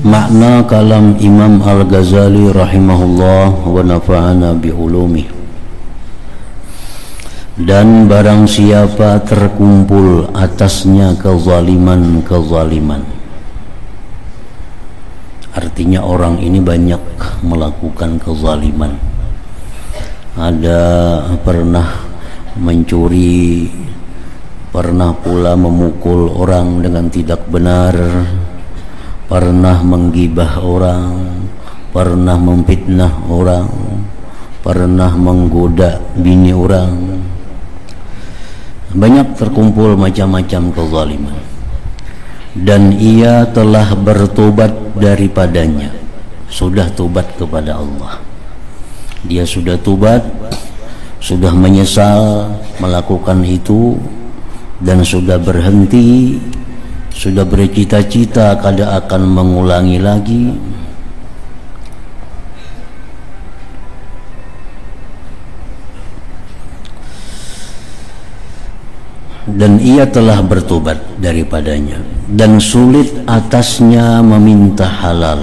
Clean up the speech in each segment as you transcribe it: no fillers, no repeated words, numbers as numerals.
Makna kalam Imam Al-Ghazali rahimahullah wa nafa'ana bi'ulumih. Dan barang siapa terkumpul atasnya kezaliman, artinya orang ini banyak melakukan kezaliman. Ada pernah mencuri, pernah pula memukul orang dengan tidak benar, pernah menggibah orang, pernah memfitnah orang, pernah menggoda bini orang. Banyak terkumpul macam-macam kezaliman, dan ia telah bertobat daripadanya, sudah tobat kepada Allah. Dia sudah tobat, sudah menyesal melakukan itu, dan sudah berhenti, sudah bercita-cita kada akan mengulangi lagi. Dan ia telah bertobat daripadanya, dan sulit atasnya meminta halal,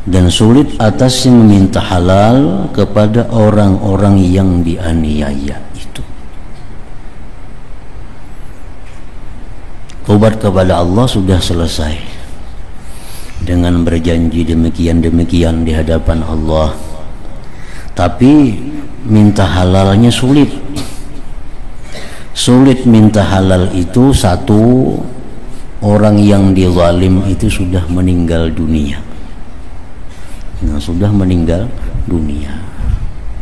dan sulit atasnya meminta halal kepada orang-orang yang dianiaya itu. Tobat kepada Allah sudah selesai dengan berjanji demikian-demikian di hadapan Allah, tapi minta halalnya sulit. Sulit minta halal itu, satu, orang yang dizalim itu sudah meninggal dunia. Nah, sudah meninggal dunia,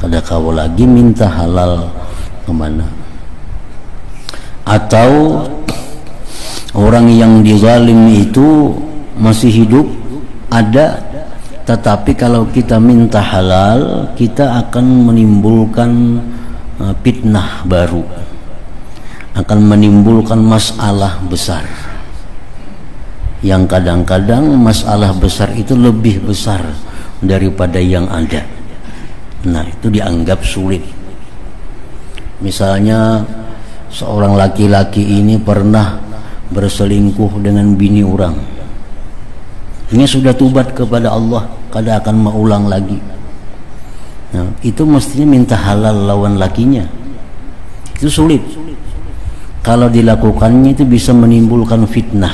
kada kau lagi minta halal kemana. Atau orang yang dizalim itu masih hidup, ada, tetapi kalau kita minta halal, kita akan menimbulkan fitnah baru, akan menimbulkan masalah besar, yang kadang-kadang masalah besar itu lebih besar daripada yang ada. Nah, itu dianggap sulit. Misalnya seorang laki-laki ini pernah berselingkuh dengan bini orang, ini sudah tobat kepada Allah, kada akan mengulang lagi. Nah, itu mestinya minta halal lawan lakinya. Itu sulit. Kalau dilakukannya itu bisa menimbulkan fitnah,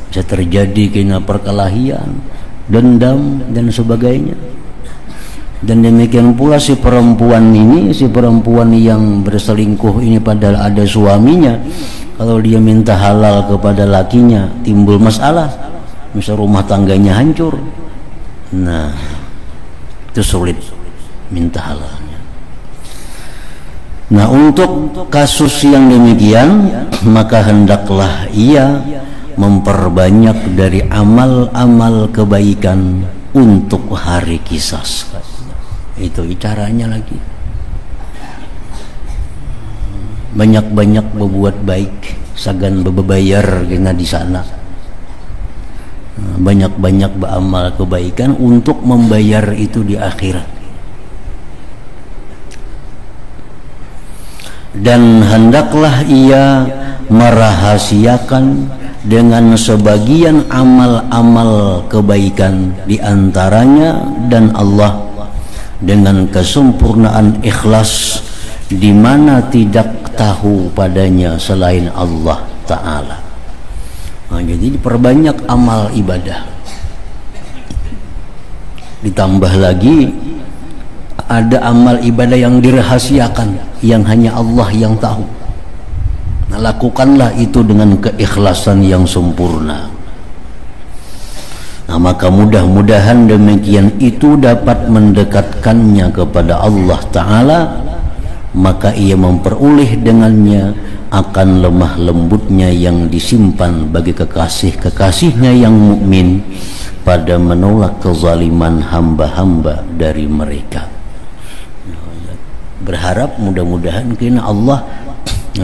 bisa terjadi kena perkelahian, dendam dan sebagainya. Dan demikian pula si perempuan yang berselingkuh ini padahal ada suaminya, kalau dia minta halal kepada lakinya timbul masalah, misal rumah tangganya hancur. Nah, itu sulit minta halalnya. Nah, untuk kasus yang demikian, maka hendaklah ia memperbanyak dari amal-amal kebaikan untuk hari qisas. Itu caranya lagi. Banyak-banyak berbuat baik, sagan bebayar kena di sana. Banyak-banyak beramal kebaikan untuk membayar itu di akhirat. Dan hendaklah ia merahasiakan dengan sebagian amal-amal kebaikan di antaranya dan Allah, dengan kesempurnaan ikhlas, di mana tidak tahu padanya selain Allah Ta'ala. Nah, jadi diperbanyak amal ibadah. Ditambah lagi ada amal ibadah yang dirahasiakan, yang hanya Allah yang tahu. Nah, lakukanlah itu dengan keikhlasan yang sempurna. Nah, maka mudah-mudahan demikian itu dapat mendekatkannya kepada Allah Ta'ala, maka ia memperoleh dengannya akan lemah lembutnya yang disimpan bagi kekasih-kekasihnya yang mukmin pada menolak kezaliman hamba-hamba dari mereka. Berharap mudah-mudahan kena Allah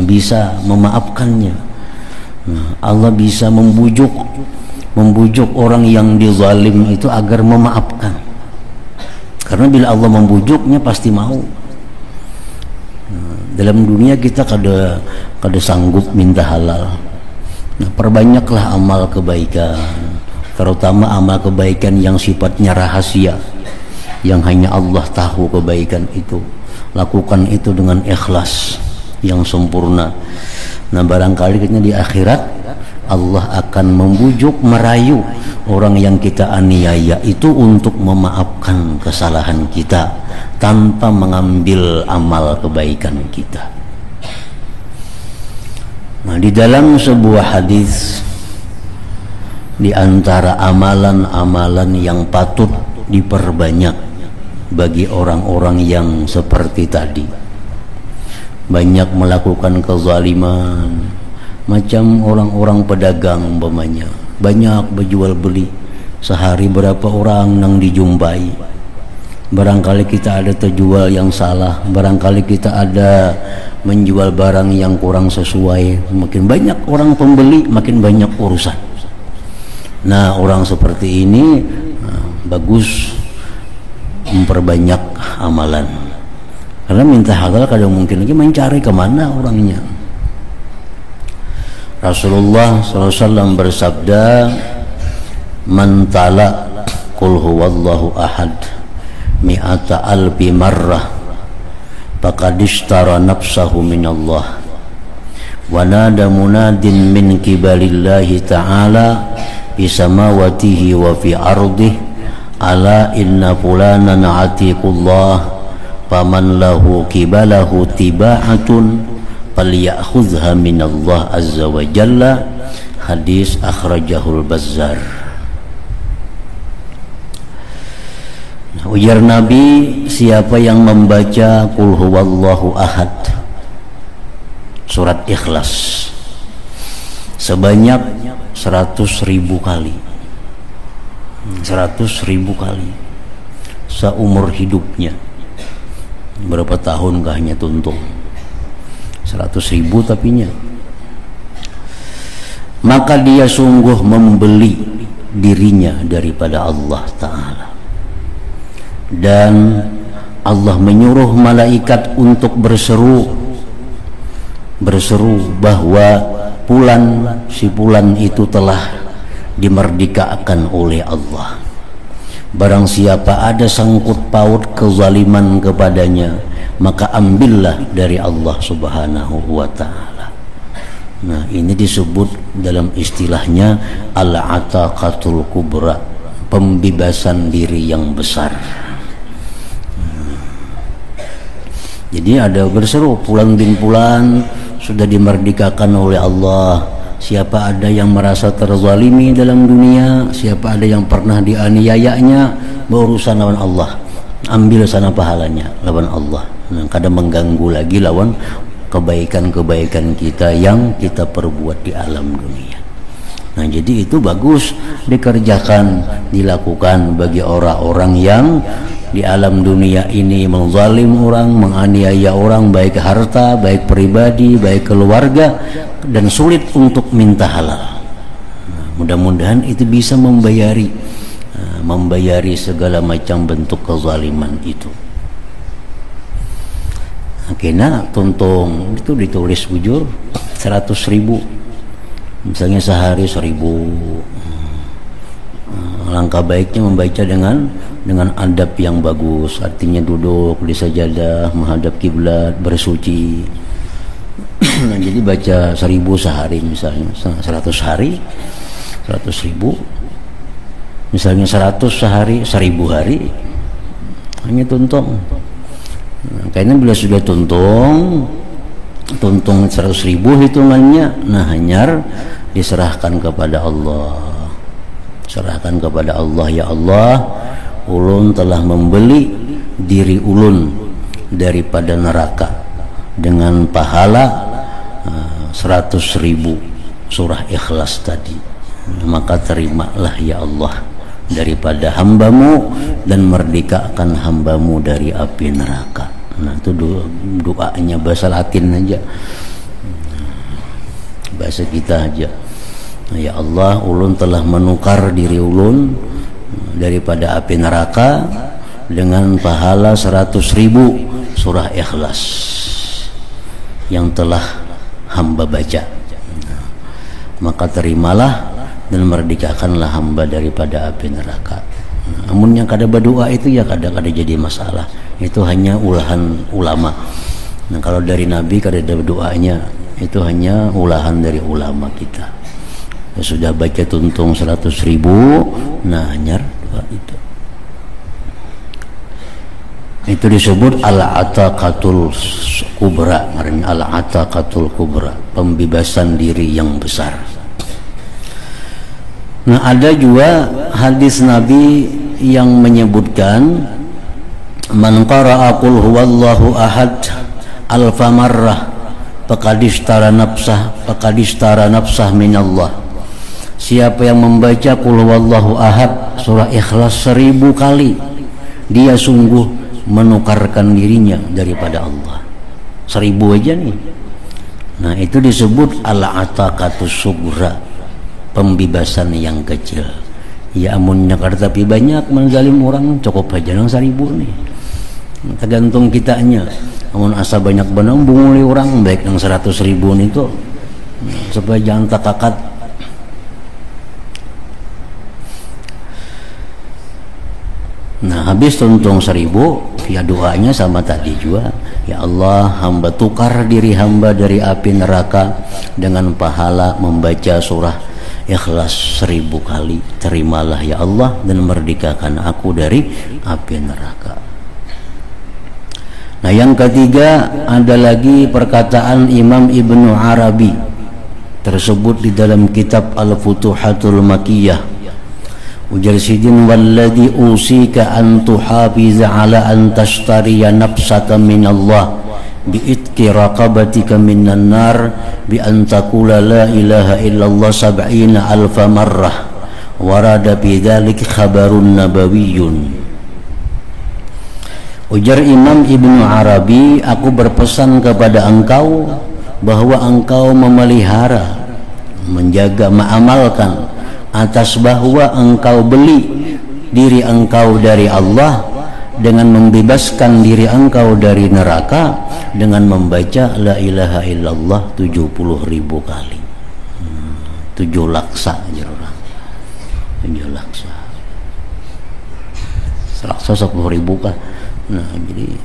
bisa memaafkannya. Allah bisa membujuk orang yang dizalim itu agar memaafkan, karena bila Allah membujuknya pasti mau. Dalam dunia kita kada sanggup minta halal, Nah, perbanyaklah amal kebaikan, terutama amal kebaikan yang sifatnya rahasia, yang hanya Allah tahu kebaikan itu. Lakukan itu dengan ikhlas yang sempurna. Nah, barangkali di akhirat Allah akan membujuk, merayu orang yang kita aniaya itu untuk memaafkan kesalahan kita tanpa mengambil amal kebaikan kita. Nah, di dalam sebuah hadis, di antara amalan-amalan yang patut diperbanyak bagi orang-orang yang seperti tadi, banyak melakukan kezaliman, macam orang-orang pedagang umpamanya, banyak berjual beli, sehari berapa orang nang dijumpai. Barangkali kita ada terjual yang salah, barangkali kita ada menjual barang yang kurang sesuai, makin banyak orang pembeli, makin banyak urusan. Nah, orang seperti ini bagus memperbanyak amalan, karena minta halal kadang mungkin lagi mencari kemana orangnya. Rasulullah SAW bersabda, man tala qul huwallahu ahad mi'ata alfi marrah faqad ishtara nafsahu minallah. Wa nada munadin min kibalillahi ta'ala fi samawatihi wa fi ardihi ala inna fulanan atiqullah faman lahu kibalahu tiba'atun falyakhudhha minallah azza wa jalla. Hadis akhrajahul Bazzar. Ujar Nabi, siapa yang membaca qul huwallahu ahad, surat Ikhlas, sebanyak 100.000 kali, 100.000 kali seumur hidupnya, berapa tahun hanya tuntung 100.000 tapinya, maka dia sungguh membeli dirinya daripada Allah Ta'ala. Dan Allah menyuruh malaikat untuk berseru bahwa si fulan itu telah dimerdekakan oleh Allah. Barang siapa ada sangkut paut kezaliman kepadanya, maka ambillah dari Allah Subhanahu wa Ta'ala. Nah, ini disebut dalam istilahnya al-ataqatul kubra, pembebasan diri yang besar. Jadi ada berseru, fulan bin fulan sudah dimerdekakan oleh Allah. Siapa ada yang merasa terzalimi dalam dunia, siapa ada yang pernah dianiayanya, berurusan lawan Allah, ambil sana pahalanya lawan Allah. Nah, kadang mengganggu lagi lawan kebaikan-kebaikan kita yang kita perbuat di alam dunia. Nah, jadi itu bagus dikerjakan, dilakukan bagi orang-orang yang di alam dunia ini menzalim orang, menganiaya orang, baik harta, baik pribadi, baik keluarga, dan sulit untuk minta halal. Nah, mudah-mudahan itu bisa membayari segala macam bentuk kezaliman itu. Akhirnya tuntung itu ditulis bujur 100.000, misalnya sehari 1.000. Langkah baiknya membaca dengan adab yang bagus, artinya duduk di sajadah menghadap kiblat, bersuci. Nah, jadi baca 1.000 sehari, misalnya 100 hari 100.000, misalnya 100 sehari 1.000 hari, hanya tuntung. Nah, kayaknya bila sudah tuntung 100.000 hitungannya, nah hanyar diserahkan kepada Allah. Serahkan kepada Allah, ya Allah, ulun telah membeli diri ulun daripada neraka dengan pahala 100.000 surah Ikhlas tadi. Maka terimalah ya Allah daripada hambamu dan merdekakan hambamu dari api neraka. Nah, itu doanya bahasa Latin aja, bahasa kita aja. Ya Allah, ulun telah menukar diri ulun daripada api neraka dengan pahala 100.000 surah Ikhlas yang telah hamba baca. maka terimalah dan merdekakanlah hamba daripada api neraka. Namun yang kada berdoa itu ya kadang-kadang jadi masalah. Itu hanya ulahan ulama. Nah kalau dari Nabi kada ada doanya, itu hanya ulahan dari ulama kita. Ya, sudah baca tuntung 100.000, nah hanyar doa itu. Itu disebut al-ataqatul kubra, artinya al-ataqatul kubra, pembebasan diri yang besar. Nah ada juga hadis Nabi yang menyebutkan man qara'a qul huwallahu ahad alfa marrah faqadistara nafsah minallah. Siapa yang membaca qul huwallahu ahad surah Ikhlas 1000 kali, dia sungguh menukarkan dirinya daripada Allah. 1000 aja nih. Nah itu disebut al-ataqatus sughra, pembebasan yang kecil. Ya amun nyakar tapi banyak menzalim orang, cukup aja nang 1000 nih. Tergantung kitanya. Amun asa banyak benang bunguli orang, baik nang 100.000 itu supaya jangan takakat. Nah habis tuntung 1000, ya doanya sama tadi juga. Ya Allah, hamba tukar diri hamba dari api neraka dengan pahala membaca surah Ikhlas 1000 kali. Terimalah ya Allah dan merdekakan aku dari api neraka. Nah yang ketiga ada lagi perkataan Imam Ibnu Arabi tersebut di dalam kitab Al-Futuhatul Makkiyah. Ujar sidin walladhi usika an tuhafiza ala an tashtariya nafsaka min Allah bi'itki raqabatika minan nar bi an taqula la ilaha illallah 70 alfa marrah warada bidzalik khabarun nabawiyyun. Ujar Imam Ibnu Arabi, aku berpesan kepada engkau bahwa engkau memelihara, menjaga, mengamalkan atas bahwa engkau beli diri engkau dari Allah dengan membebaskan diri engkau dari neraka dengan membaca la ilaha illallah 70.000 kali. 7 laksa aja orang. 7 laksa. Selaksa 10.000 kan. Nah jadi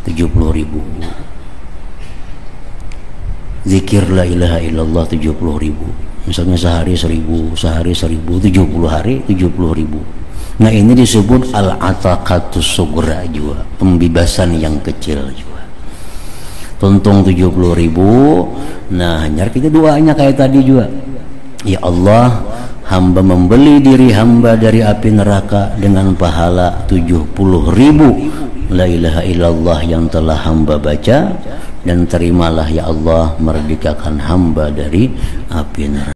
70.000. Zikir la ilaha illallah 70.000. Misalnya sehari 1000, sehari 1000, 70 hari 70.000. Nah ini disebut al-ataqatus sughra juga, pembebasan yang kecil juga. Tuntung 70.000. Nah hanya kita doanya kayak tadi juga. Ya Allah, hamba membeli diri hamba dari api neraka dengan pahala 70.000 la ilaha illallah yang telah hamba baca, dan terimalah ya Allah merdekakan hamba dari api neraka.